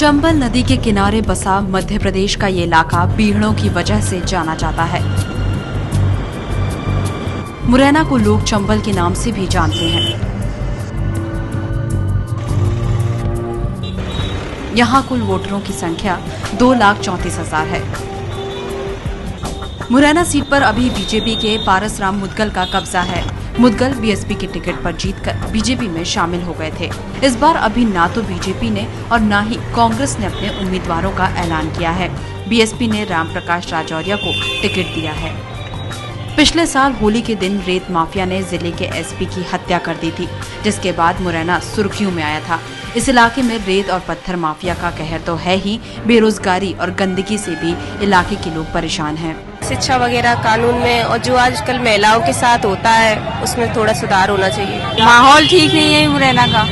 चंबल नदी के किनारे बसा मध्य प्रदेश का ये इलाका बीहड़ों की वजह से जाना जाता है। मुरैना को लोग चंबल के नाम से भी जानते हैं। यहाँ कुल वोटरों की संख्या 2,34,000 है। मुरैना सीट पर अभी बीजेपी के पारसराम मुदगल का कब्जा है। मुदगल बीएसपी की टिकट पर जीतकर बीजेपी में शामिल हो गए थे। इस बार अभी ना तो बीजेपी ने और न ही कांग्रेस ने अपने उम्मीदवारों का ऐलान किया है। बीएसपी ने राम प्रकाश राजौरिया को टिकट दिया है। पिछले साल होली के दिन रेत माफिया ने जिले के एसपी की हत्या कर दी थी, जिसके बाद मुरैना सुर्खियों में आया था। इस इलाके में रेत और पत्थर माफिया का कहर तो है ही, बेरोजगारी और गंदगी से भी इलाके के लोग परेशान हैं। शिक्षा वगैरह कानून में और जो आजकल महिलाओं के साथ होता है उसमें थोड़ा सुधार होना चाहिए। माहौल ठीक नहीं है मुरैना का,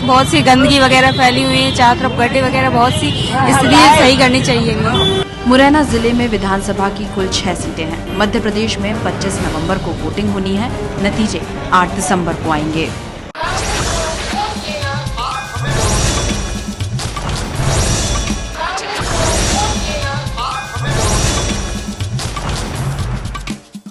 बहुत सी गंदगी वगैरह फैली हुई है, चारों तरफ गड्ढे वगैरह बहुत सी, इसलिए सही करनी चाहिए। मुरैना जिले में विधानसभा की कुल 6 सीटें हैं। मध्य प्रदेश में 25 नवंबर को वोटिंग होनी है। नतीजे 8 दिसंबर को आएंगे।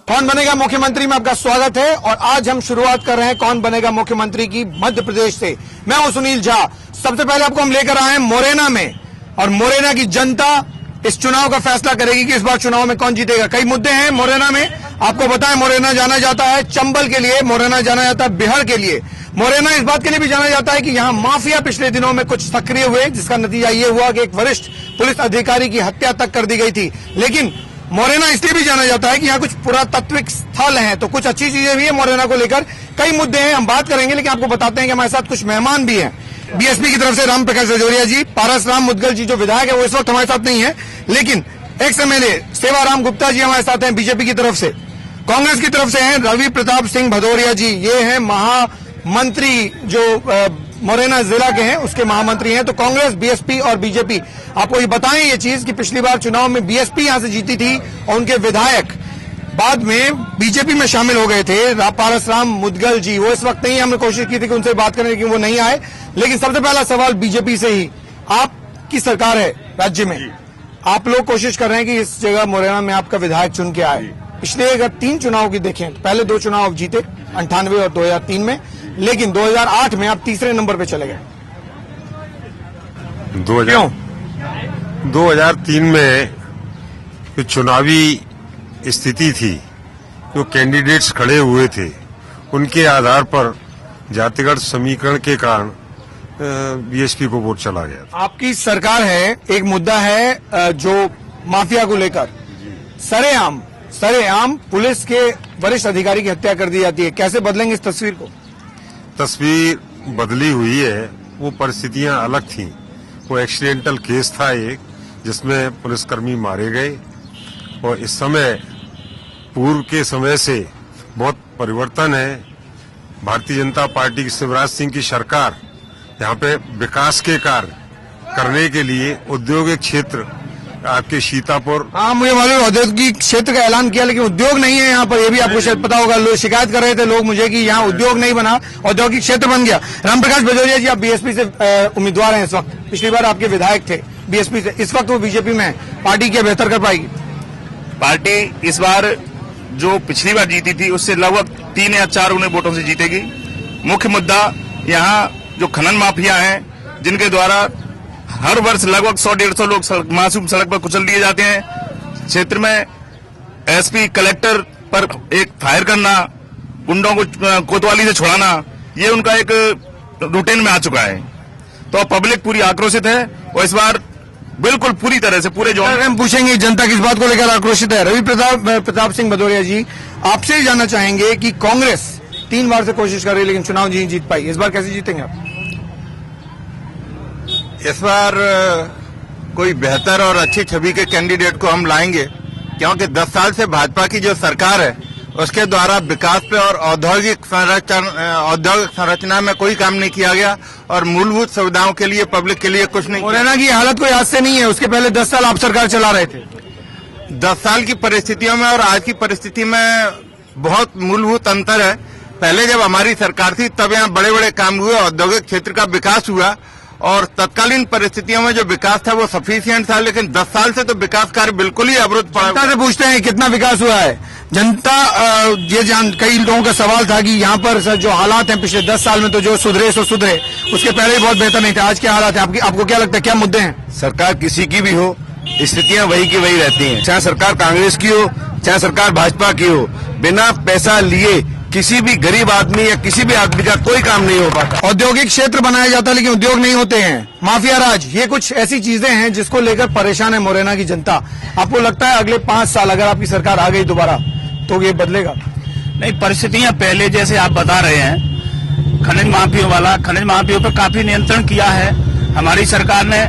कौन बनेगा मुख्यमंत्री में आपका स्वागत है और आज हम शुरुआत कर रहे हैं कौन बनेगा मुख्यमंत्री की मध्य प्रदेश से। मैं हूं सुनील झा। सबसे पहले आपको हम लेकर आए हैं मुरैना में और मुरैना की जनता इस चुनाव का फैसला करेगी कि इस बार चुनाव में कौन जीतेगा। कई मुद्दे हैं मुरैना में, आपको बताएं। मुरैना जाना जाता है चंबल के लिए, मुरैना जाना जाता है बिहार के लिए, मुरैना इस बात के लिए भी जाना जाता है कि यहाँ माफिया पिछले दिनों में कुछ सक्रिय हुए, जिसका नतीजा ये हुआ कि एक वरिष्ठ पुलिस अधिकारी की हत्या तक कर दी गई थी। लेकिन मुरैना इसलिए भी जाना जाता है कि यहाँ कुछ पुरातात्विक स्थल हैं, तो कुछ अच्छी चीजें भी है मुरैना को लेकर। कई मुद्दे हैं, हम बात करेंगे, लेकिन आपको बताते हैं कि हमारे साथ कुछ मेहमान भी हैं। बीएसपी की तरफ से राम प्रकाश राजौरिया जी, पारसराम मुदगल जी जो विधायक है वो इस वक्त हमारे साथ नहीं है, लेकिन एक्स एमएलए सेवाराम गुप्ता जी हमारे साथ हैं बीजेपी की तरफ से। कांग्रेस की तरफ से हैं रवि प्रताप सिंह भदौरिया जी, ये हैं महामंत्री जो मुरैना जिला के हैं, उसके महामंत्री हैं। तो कांग्रेस, बीएसपी और बीजेपी, आपको ये बताएं ये चीज कि पिछली बार चुनाव में बीएसपी यहां से जीती थी और उनके विधायक बाद में बीजेपी में शामिल हो गए थे। पारसराम मुदगल जी, वो इस वक्त नहीं, हमने कोशिश की थी कि उनसे बात करें लेकिन वो नहीं आए। लेकिन सबसे पहला सवाल बीजेपी से ही, आपकी सरकार है राज्य में, आप लोग कोशिश कर रहे हैं कि इस जगह मुरैना में आपका विधायक चुन के आए। पिछले अगर 3 चुनाव की देखें, पहले 2 चुनाव आप जीते 98 और 2003 में, लेकिन 2008 में आप तीसरे नंबर पे चले गए। 2003 में जो चुनावी स्थिति थी, जो कैंडिडेट्स खड़े हुए थे, उनके आधार पर जातिगत समीकरण के कारण बीएसपी को वोट चला गया। आपकी सरकार है, एक मुद्दा है जो माफिया को लेकर सरेआम पुलिस के वरिष्ठ अधिकारी की हत्या कर दी जाती है। कैसे बदलेंगे इस तस्वीर को? तस्वीर बदली हुई है, वो परिस्थितियां अलग थीं। वो एक्सीडेंटल केस था एक, जिसमें पुलिसकर्मी मारे गए और इस समय पूर्व के समय से बहुत परिवर्तन है। भारतीय जनता पार्टी की शिवराज सिंह की सरकार यहाँ पे विकास के कार्य करने के लिए औद्योगिक क्षेत्र, आपके सीतापुर, हाँ मुझे मालूम औद्योगिक क्षेत्र का ऐलान किया, लेकिन उद्योग नहीं है यहाँ पर। ये भी आपको शायद पता होगा, लोग शिकायत कर रहे थे लोग मुझे कि यहाँ उद्योग नहीं बना, औद्योगिक क्षेत्र बन गया। राम प्रकाश भदौरिया जी, आप बीएसपी से उम्मीदवार हैं इस वक्त, पिछली बार आपके विधायक थे बीएसपी से, इस वक्त वो बीजेपी में है, पार्टी क्या बेहतर कर पाएगी? पार्टी इस बार जो पिछली बार जीती थी उससे लगभग 3 या 4 उन्हें वोटों से जीतेगी। मुख्य मुद्दा यहाँ जो खनन माफिया हैं, जिनके द्वारा हर वर्ष लगभग 100-150 लोग मासूम सड़क पर कुचल दिए जाते हैं। क्षेत्र में एसपी कलेक्टर पर एक फायर करना, गुंडों को कोतवाली से छुड़ाना, ये उनका एक रूटीन में आ चुका है। तो पब्लिक पूरी आक्रोशित है और इस बार बिल्कुल पूरी तरह से पूरे जोन हम पूछेंगे जनता किस बात को लेकर आक्रोशित है। रवि प्रताप सिंह भदौरिया जी, आपसे जानना चाहेंगे कि कांग्रेस 3 बार से कोशिश कर रही है लेकिन चुनाव नहीं जीत पाई, इस बार कैसे जीतेंगे आप? इस बार कोई बेहतर और अच्छी छवि के कैंडिडेट को हम लाएंगे, क्योंकि 10 साल से भाजपा की जो सरकार है उसके द्वारा विकास पे और औद्योगिक संरचना में कोई काम नहीं किया गया और मूलभूत सुविधाओं के लिए पब्लिक के लिए कुछ नहीं। मुरैना की हालत कोई आज से नहीं है, उसके पहले 10 साल आप सरकार चला रहे थे। 10 साल की परिस्थितियों में और आज की परिस्थिति में बहुत मूलभूत अंतर है। पहले जब हमारी सरकार थी तब यहाँ बड़े बड़े काम हुए, औद्योगिक क्षेत्र का विकास हुआ और तत्कालीन परिस्थितियों में जो विकास था वो सफिशिएंट था, लेकिन 10 साल से तो विकास कार्य बिल्कुल ही अवरुद्ध पड़ा। जनता से पूछते हैं कितना विकास हुआ है। जनता कई लोगों का सवाल था कि यहाँ पर सर जो हालात हैं पिछले 10 साल में, तो जो सुधरे सो सुधरे, उसके पहले ही बहुत बेहतर नहीं थे। आज क्या हालात है आपको क्या लगता है, क्या मुद्दे हैं? सरकार किसी की भी हो, स्थितियां वही की वही रहती हैं, चाहे सरकार कांग्रेस की हो चाहे सरकार भाजपा की हो। बिना पैसा लिए किसी भी गरीब आदमी या किसी भी आदमी का कोई काम नहीं हो पाता। औद्योगिक क्षेत्र बनाया जाता है लेकिन उद्योग नहीं होते हैं, माफिया राज, ये कुछ ऐसी चीजें हैं जिसको लेकर परेशान है मोरेना की जनता। आपको लगता है अगले 5 साल अगर आपकी सरकार आ गई दोबारा तो ये बदलेगा? नहीं, परिस्थितियां पहले जैसे आप बता रहे हैं, खनिज माफियों पर काफी नियंत्रण किया है हमारी सरकार ने,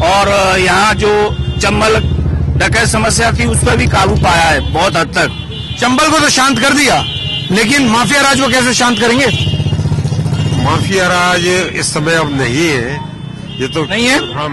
और यहाँ जो चंबल डकैत समस्या थी उस पर भी काबू पाया है बहुत हद तक। चंबल को तो शांत कर दिया, लेकिन माफिया राज को कैसे शांत करेंगे? माफिया राज इस समय अब नहीं है, ये तो नहीं है। हाँ,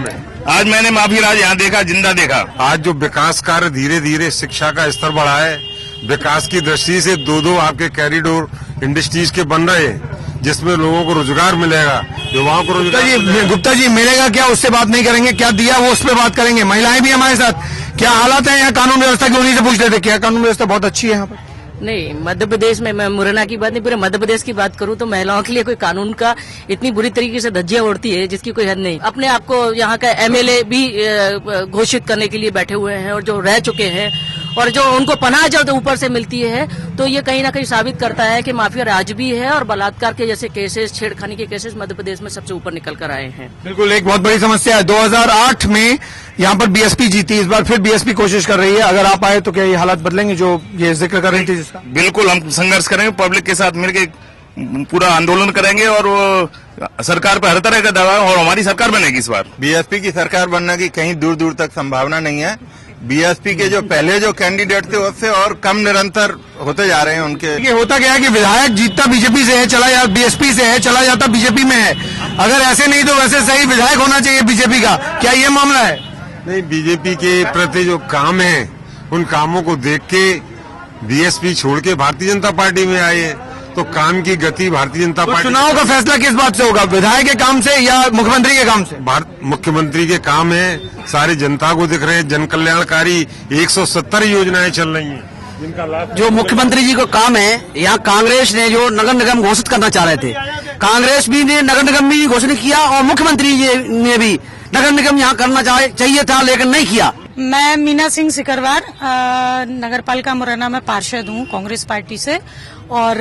आज मैंने माफिया राज यहाँ देखा, जिंदा देखा। आज जो विकास कार्य धीरे धीरे शिक्षा का स्तर बढ़ा है, विकास की दृष्टि से 2-2 आपके कॉरिडोर इंडस्ट्रीज के बन रहे हैं, जिसमें लोगों को रोजगार मिलेगा, युवाओं को रोजगार। गुप्ता जी मिलेगा क्या, उससे बात नहीं करेंगे, क्या दिया वो उस पर बात करेंगे। महिलाएं भी हमारे साथ, क्या हालात है यहाँ कानून व्यवस्था की, उन्हीं से पूछ लेते। क्या कानून व्यवस्था बहुत अच्छी है यहाँ पर? नहीं, मध्य प्रदेश में, मैं मुरैना की बात नहीं, पूरे मध्य प्रदेश की बात करूं तो महिलाओं के लिए कोई कानून का इतनी बुरी तरीके से धज्जियां उड़ती है जिसकी कोई हद नहीं। अपने आप को यहाँ का एमएलए भी घोषित करने के लिए बैठे हुए हैं, और जो रह चुके हैं और जो उनको पनाह जब ऊपर से मिलती है, तो ये कहीं ना कहीं साबित करता है कि माफिया राज भी है, और बलात्कार के जैसे केसेस, छेड़खानी के केसेस मध्य प्रदेश में सबसे ऊपर निकल कर आए हैं। बिल्कुल, एक बहुत बड़ी समस्या है। 2008 में यहाँ पर बीएसपी जीती, इस बार फिर बीएसपी कोशिश कर रही है। अगर आप आए तो क्या ये हालात बदलेंगे जो ये जिक्र कर रही थी जिसका? बिल्कुल, हम संघर्ष करेंगे, पब्लिक के साथ मिलकर पूरा आंदोलन करेंगे, और वो सरकार पर हर तरह का दबाव, और हमारी सरकार बनेगी इस बार। बीएसपी की सरकार बनने की कहीं दूर दूर तक संभावना नहीं है। बीएसपी के जो पहले जो कैंडिडेट थे उससे और कम निरंतर होते जा रहे हैं उनके। ये होता क्या है कि विधायक जीतता बीजेपी से है, चला जाता बीएसपी से है, चला जाता बीजेपी में है। अगर ऐसे नहीं तो वैसे सही विधायक होना चाहिए बीजेपी का, क्या ये मामला है? नहीं, बीजेपी के प्रति जो काम है उन कामों को देख के बीएसपी छोड़ के भारतीय जनता पार्टी में आए, तो काम की गति भारतीय जनता पार्टी। चुनाव का फैसला किस बात से होगा, विधायक के काम से या मुख्यमंत्री के काम से? मुख्यमंत्री के काम है, सारी जनता को दिख रहे हैं, जन कल्याणकारी 170 योजनाएं चल रही हैं जिनका लाभ। जो मुख्यमंत्री जी को काम है, यहाँ कांग्रेस ने जो नगर निगम घोषित करना चाह रहे थे, कांग्रेस भी ने नगर निगम भी घोषित किया, और मुख्यमंत्री जी ने भी नगर निगम यहाँ करना चाहिए था लेकिन नहीं किया। मैं मीना सिंह सिकरवार, नगर पालिका मुरैना में पार्षद हूँ कांग्रेस पार्टी से, और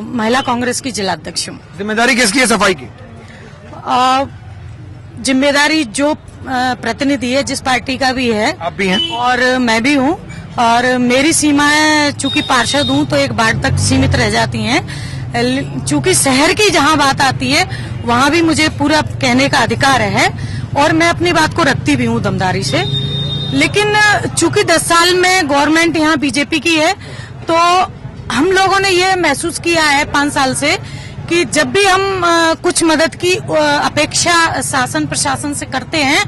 महिला कांग्रेस की जिलाध्यक्ष हूँ। जिम्मेदारी किसकी है सफाई की? जिम्मेदारी जो प्रतिनिधि है जिस पार्टी का भी है, आप भी हैं और मैं भी हूँ, और मेरी सीमाएं चूंकि पार्षद हूँ तो एक वार्ड तक सीमित रह जाती हैं। चूंकि शहर की जहाँ बात आती है वहाँ भी मुझे पूरा कहने का अधिकार है, और मैं अपनी बात को रखती भी हूँ दमदारी से। लेकिन चूंकि 10 साल में गवर्नमेंट यहाँ बीजेपी की है, तो हम लोगों ने ये महसूस किया है 5 साल से कि जब भी हम कुछ मदद की अपेक्षा शासन प्रशासन से करते हैं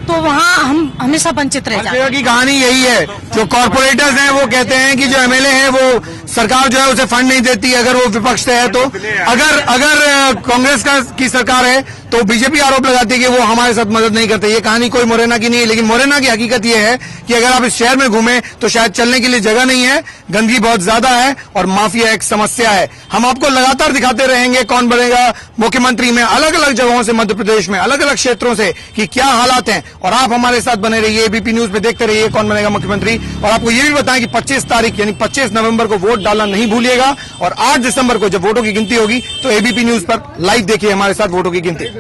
तो वहाँ हम हमेशा वंचित रह जाते हैं। की कहानी यही है, जो कॉर्पोरेटर्स हैं वो कहते हैं कि जो एमएलए है वो सरकार जो है उसे फंड नहीं देती अगर वो विपक्ष से है तो। अगर कांग्रेस की सरकार है तो बीजेपी आरोप लगाती है कि वो हमारे साथ मदद नहीं करते। ये कहानी कोई मुरैना की नहीं है, लेकिन मुरैना की हकीकत ये है कि अगर आप इस शहर में घूमें तो शायद चलने के लिए जगह नहीं है, गंदगी बहुत ज्यादा है और माफिया एक समस्या है। हम आपको लगातार दिखाते रहेंगे कौन बनेगा मुख्यमंत्री में, अलग अलग जगहों से, मध्य प्रदेश में अलग अलग क्षेत्रों से कि क्या हालात हैं, और आप हमारे साथ बने रहिए, एबीपी न्यूज पे देखते रहिए कौन बनेगा मुख्यमंत्री। और आपको ये भी बताएं कि 25 तारीख यानी 25 नवंबर को वोट डालना नहीं भूलिएगा, और 8 दिसंबर को जब वोटों की गिनती होगी तो एबीपी न्यूज पर लाइव देखिए हमारे साथ वोटों की गिनती।